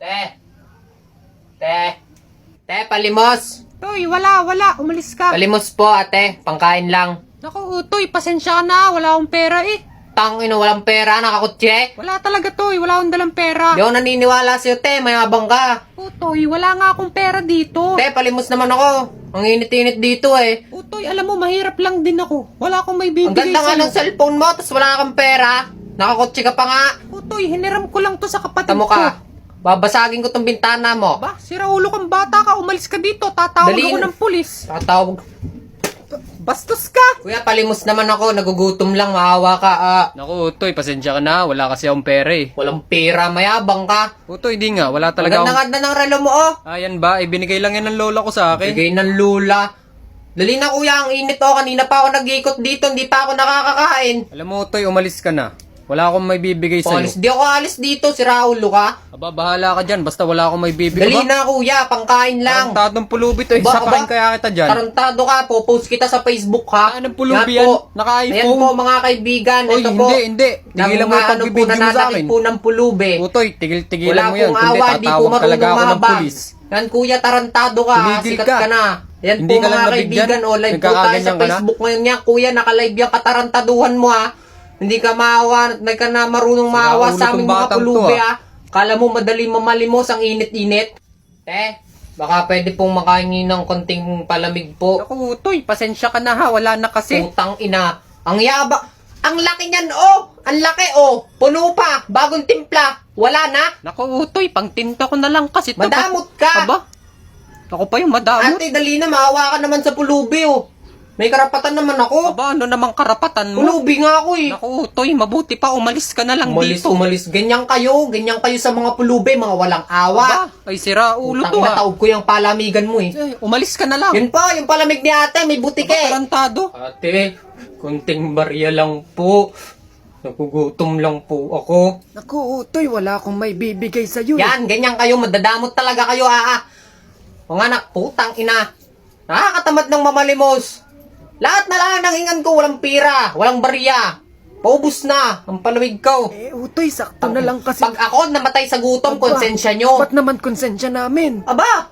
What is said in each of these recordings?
Te! Te, palimos! Toy, wala. Umalis ka. Palimos po, ate. Pangkain lang. Naku, Toy, pasensya ka na. Wala akong pera eh. Tangino, walang pera, nakakutse. Wala talaga, Toy. Wala akong dalang pera. Di ako naniniwala sa'yo, te. Mayabang ka. Toy, wala nga akong pera dito. Te, palimos naman ako. Ang init-init dito eh. Toy, alam mo, mahirap lang din ako. Wala akong may Ang bibigay ganda nga sa'yo. ng cellphone mo, tapos wala kang pera. Nakakutse ka pa nga. Toy, hiniram ko lang to sa kapatid Tamo ko. ka. Babasagin ko tong bintana mo. Ba, sira ulo kang bata ka. Umalis ka dito. Tatawag Dali ako na. ng pulis. Tatawag. Bastos ka. Kuya, palimos naman ako. Nagugutom lang, maawa ka. Naku, Utoy, pasensya ka na. Wala kasi akong pera eh. Walang pera, mayabang ka. Utoy, di nga. Wala Ang talaga akong... ganda-ganda ng relo mo, oh. Ayan ba? Ibinigay lang yan ng lola ko sa akin. Bigay ng lula. Dali na kuya, ang init oh. Kanina pa ako nag-ikot dito, hindi pa ako nakakakain. Alam mo, Utoy, umalis ka na. Wala akong may bibigay Alis, sa'yo. di ako alis dito, si Raulo ka. Aba, bahala ka dyan. Basta wala akong may bibigay. Dali na kuya, pangkain lang. Tarantadong pulubi to. Sakain kaya kita dyan. Tarantado ka, post kita sa Facebook ha. Anong pulubi yan? po. Naka-iPhone. Ayan po mga kaibigan, Oy, ito po. hindi. Tigilan mo yung Ano po, pagbibigyo mo sa nananakit akin. po ng pulubi. Utoy, tigilan Wala mo yan. pong Kundi awa, di po tatawag talaga marunong ako ng mabang. pulis. Yan kuya, tarantado ka, Tumigil sikat ka. ka na. Yan Hindi po ka lang mga nabigyan? kaibigan, o live po tayo sa Nagkakaganyan ka na? Facebook ngayon niya. Kuya, naka-live yung katarantaduhan mo ha. Hindi ka maawa, hindi ka na marunong maawa ulo sa aming tong mga batang pulubi to, ha. Kala mo madali mamalimos ang init-init. Baka pwede pong makahingi ng konting palamig po. Naku, Toy, pasensya ka na ha. Wala na kasi. Putang ina. Ang yaba. Ang laki niyan, oh. Ang laki, oh. Puno pa. Bagong timpla. Wala na. Naku, Toy, pang tinta ko na lang kasi. to. Madamot ka. Aba, ako pa yung madamot. Ate, dali na. Maawa ka naman sa pulubi, oh. May karapatan naman ako. Aba, ano namang karapatan mo? Pulubi nga ako, eh. Naku, Toy, mabuti pa. Umalis ka na lang Umalis, dito. umalis. Ganyan kayo. Ganyan kayo sa mga pulubi. Mga walang awa. Aba, ay sira ulo Putang to ina, ha. taob ko yung palamigan mo, eh. Umalis ka na lang. Yun pa, yung palamig ni ate. May butik, eh. Tarantado. Ate, kunting barya lang po. Nagugutom lang po ako. Naku, Toy, wala akong may bibigay sa'yo. Yan, ganyan kayo. Madadamot talaga kayo, O nga anak, putang ina. Nakakatamad ng mamalimos. Lahat na lang ng hingan ko, walang pira, walang barya. Paubos na, ang palamig ko. Utoy, sakto na lang kasi. Pag ako namatay sa gutom, konsensya nyo. Ba't naman konsensya namin? Aba,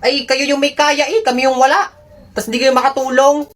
ay kayo yung may kaya kami yung wala. Tapos di kayo makatulong.